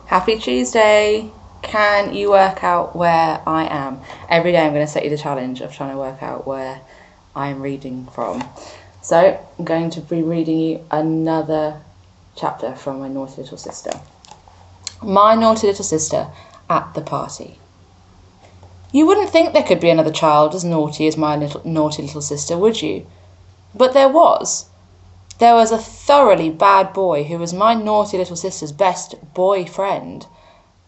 Happy Tuesday! Can you work out where I am? Every day I'm going to set you the challenge of trying to work out where I'm reading from. So I'm going to be reading you another chapter from My Naughty Little Sister. My Naughty Little Sister at the Party. You wouldn't think there could be another child as naughty as my naughty little sister, would you? But there was. There was a thoroughly bad boy who was my naughty little sister's best boyfriend,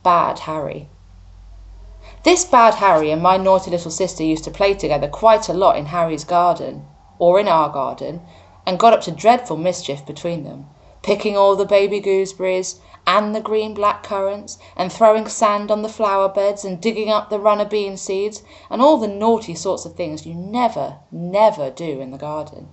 Bad Harry. This Bad Harry and my naughty little sister used to play together quite a lot in Harry's garden, or in our garden, and got up to dreadful mischief between them, picking all the baby gooseberries and the green black currants, and throwing sand on the flower beds, and digging up the runner bean seeds, and all the naughty sorts of things you never do in the garden.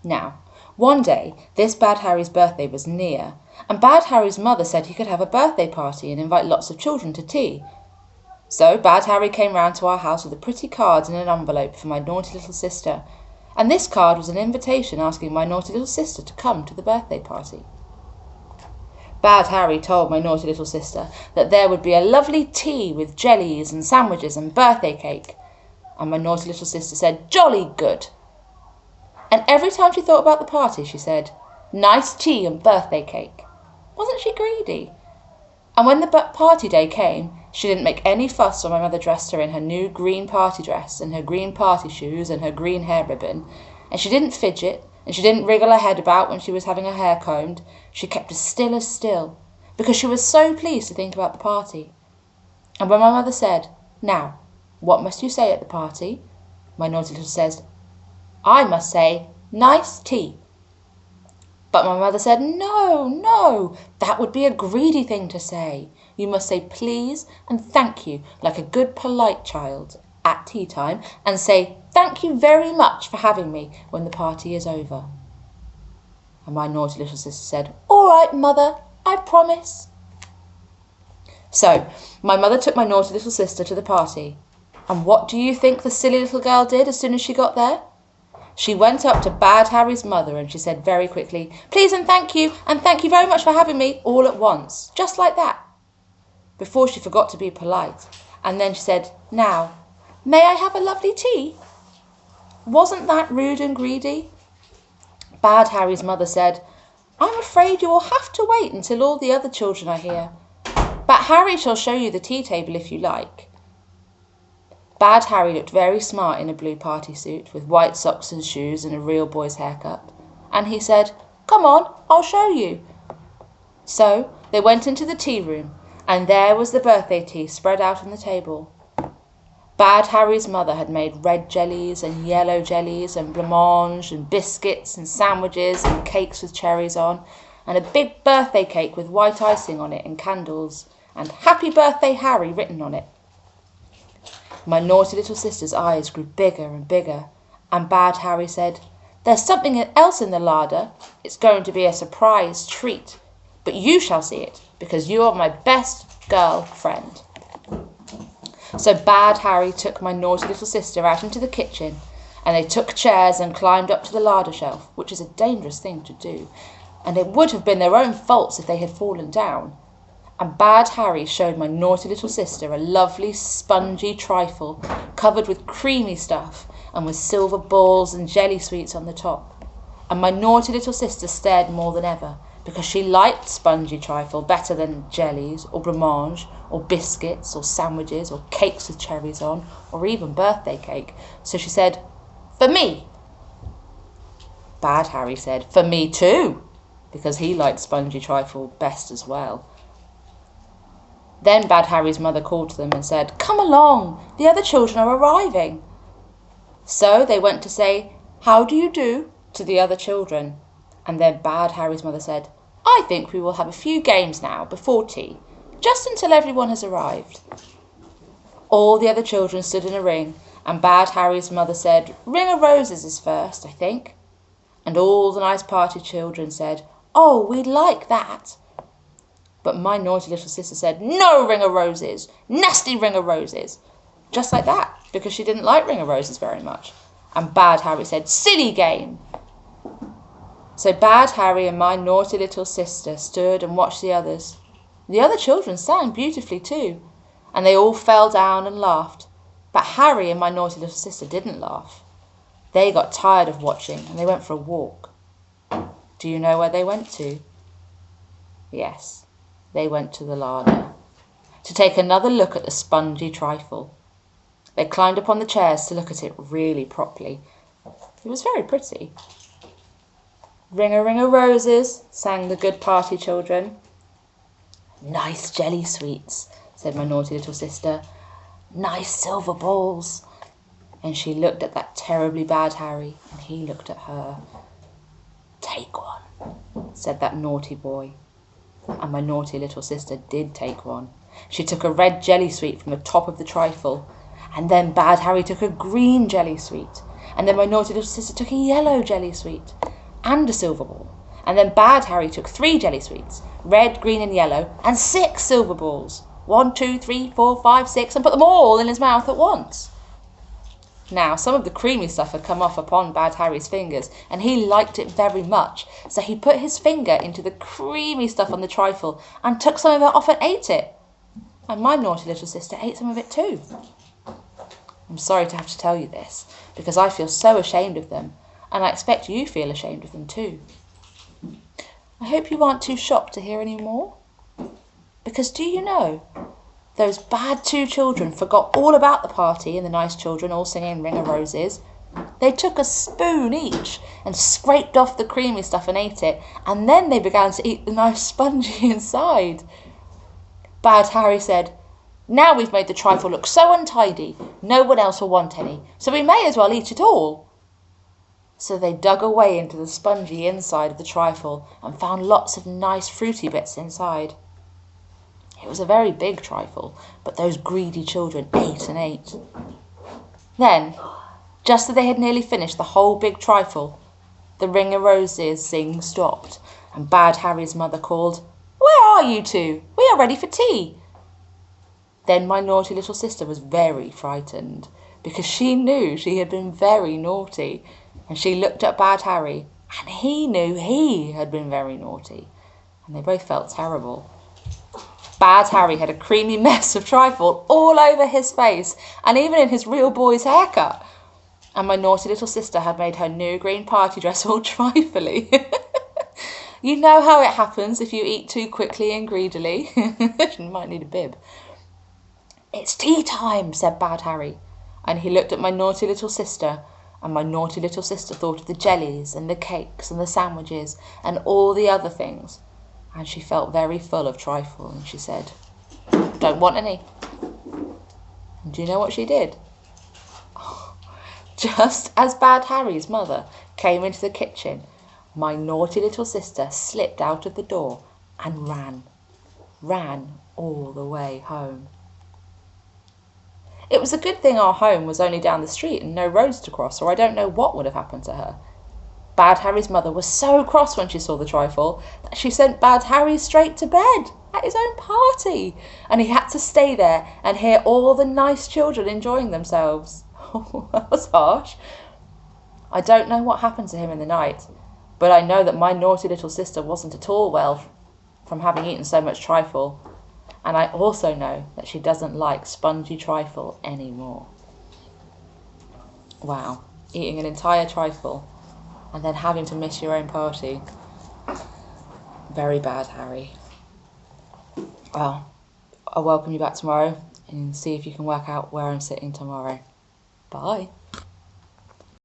Now, one day, this Bad Harry's birthday was near, and Bad Harry's mother said he could have a birthday party and invite lots of children to tea. So Bad Harry came round to our house with a pretty card in an envelope for my naughty little sister, and this card was an invitation asking my naughty little sister to come to the birthday party. Bad Harry told my naughty little sister that there would be a lovely tea with jellies and sandwiches and birthday cake, and my naughty little sister said, "Jolly good." And every time she thought about the party, she said, "Nice tea and birthday cake." Wasn't she greedy? And when the party day came, she didn't make any fuss when my mother dressed her in her new green party dress and her green party shoes and her green hair ribbon, and she didn't fidget, and she didn't wriggle her head about when she was having her hair combed. She kept as still, because she was so pleased to think about the party. And when my mother said, "Now, what must you say at the party?" my naughty little says, "I must say, nice tea." But my mother said, No, that would be a greedy thing to say. You must say please and thank you like a good polite child at tea time, and say thank you very much for having me when the party is over. And my naughty little sister said, "All right, mother, I promise." So my mother took my naughty little sister to the party. And what do you think the silly little girl did as soon as she got there? She went up to Bad Harry's mother and she said very quickly, "Please and thank you very much for having me," all at once, just like that, before she forgot to be polite. And then she said, "Now, may I have a lovely tea?" Wasn't that rude and greedy? Bad Harry's mother said, "I'm afraid you will have to wait until all the other children are here, but Harry shall show you the tea table if you like." Bad Harry looked very smart in a blue party suit with white socks and shoes and a real boy's haircut, and he said, "Come on, I'll show you." So they went into the tea room, and there was the birthday tea spread out on the table. Bad Harry's mother had made red jellies and yellow jellies and blancmange and biscuits and sandwiches and cakes with cherries on, and a big birthday cake with white icing on it and candles, and "Happy Birthday Harry" written on it. My naughty little sister's eyes grew bigger and bigger, and Bad Harry said, "There's something else in the larder. It's going to be a surprise treat, but you shall see it, because you are my best girl friend." So Bad Harry took my naughty little sister out into the kitchen, and they took chairs and climbed up to the larder shelf, which is a dangerous thing to do, and it would have been their own faults if they had fallen down. And Bad Harry showed my naughty little sister a lovely spongy trifle covered with creamy stuff and with silver balls and jelly sweets on the top. And my naughty little sister stared more than ever, because she liked spongy trifle better than jellies or blancmange or biscuits or sandwiches or cakes with cherries on or even birthday cake. So she said, "For me." Bad Harry said, "For me too," because he liked spongy trifle best as well. Then Bad Harry's mother called to them and said, "Come along, the other children are arriving." So they went to say, "How do you do?" to the other children. And then Bad Harry's mother said, "I think we will have a few games now before tea, just until everyone has arrived." All the other children stood in a ring, and Bad Harry's mother said, "Ring of Roses is first, I think." And all the nice party children said, "Oh, we'd like that." But my naughty little sister said, "No Ring of Roses, nasty Ring of Roses." Just like that, because she didn't like Ring of Roses very much. And Bad Harry said, "Silly game." So Bad Harry and my naughty little sister stood and watched the others. The other children sang beautifully too, and they all fell down and laughed. But Harry and my naughty little sister didn't laugh. They got tired of watching and they went for a walk. Do you know where they went to? Yes, they went to the larder to take another look at the spongy trifle. They climbed up on the chairs to look at it really properly. It was very pretty. Ring-a-ring-a-roses, sang the good party children. Nice jelly sweets, said my naughty little sister. Nice silver balls. And she looked at that terribly bad Harry, and he looked at her. Take one, said that naughty boy. And my naughty little sister did take one. She took a red jelly sweet from the top of the trifle, and then bad Harry took a green jelly sweet, and then my naughty little sister took a yellow jelly sweet, and a silver ball, and then bad Harry took 3 jelly sweets, red, green and yellow, and 6 silver balls, 1, 2, 3, 4, 5, 6, and put them all in his mouth at once. Now, some of the creamy stuff had come off upon bad Harry's fingers, and he liked it very much, so he put his finger into the creamy stuff on the trifle and took some of it off and ate it. And my naughty little sister ate some of it too. I'm sorry to have to tell you this, because I feel so ashamed of them, and I expect you feel ashamed of them too. I hope you aren't too shocked to hear any more. Because do you know, those bad 2 children forgot all about the party and the nice children all singing Ring-a-Roses. They took a spoon each and scraped off the creamy stuff and ate it, and then they began to eat the nice spongy inside. Bad Harry said, now we've made the trifle look so untidy, no one else will want any, so we may as well eat it all. So they dug away into the spongy inside of the trifle and found lots of nice fruity bits inside. It was a very big trifle, but those greedy children ate and ate. Then, just as they had nearly finished the whole big trifle, the Ring-a-Roses sing stopped, and bad Harry's mother called, Where are you 2? We are ready for tea. Then my naughty little sister was very frightened, because she knew she had been very naughty, and she looked at bad Harry, and he knew he had been very naughty, and they both felt terrible. Bad Harry had a creamy mess of trifle all over his face, and even in his real boy's haircut. And my naughty little sister had made her new green party dress all trifly. You know how it happens if you eat too quickly and greedily. You might need a bib. It's tea time, said bad Harry, and he looked at my naughty little sister, and my naughty little sister thought of the jellies and the cakes and the sandwiches and all the other things, and she felt very full of trifle, and she said, Don't want any. And do you know what she did? Just as bad Harry's mother came into the kitchen, my naughty little sister slipped out of the door and ran all the way home. It was a good thing our home was only down the street and no roads to cross, or I don't know what would have happened to her. Bad Harry's mother was so cross when she saw the trifle that she sent Bad Harry straight to bed at his own party, and he had to stay there and hear all the nice children enjoying themselves. Oh, that was harsh. I don't know what happened to him in the night, but I know that my naughty little sister wasn't at all well from having eaten so much trifle, and I also know that she doesn't like spongy trifle anymore. Wow, eating an entire trifle and then having to miss your own party. Very bad, Harry. Well, I'll welcome you back tomorrow and see if you can work out where I'm sitting tomorrow. Bye.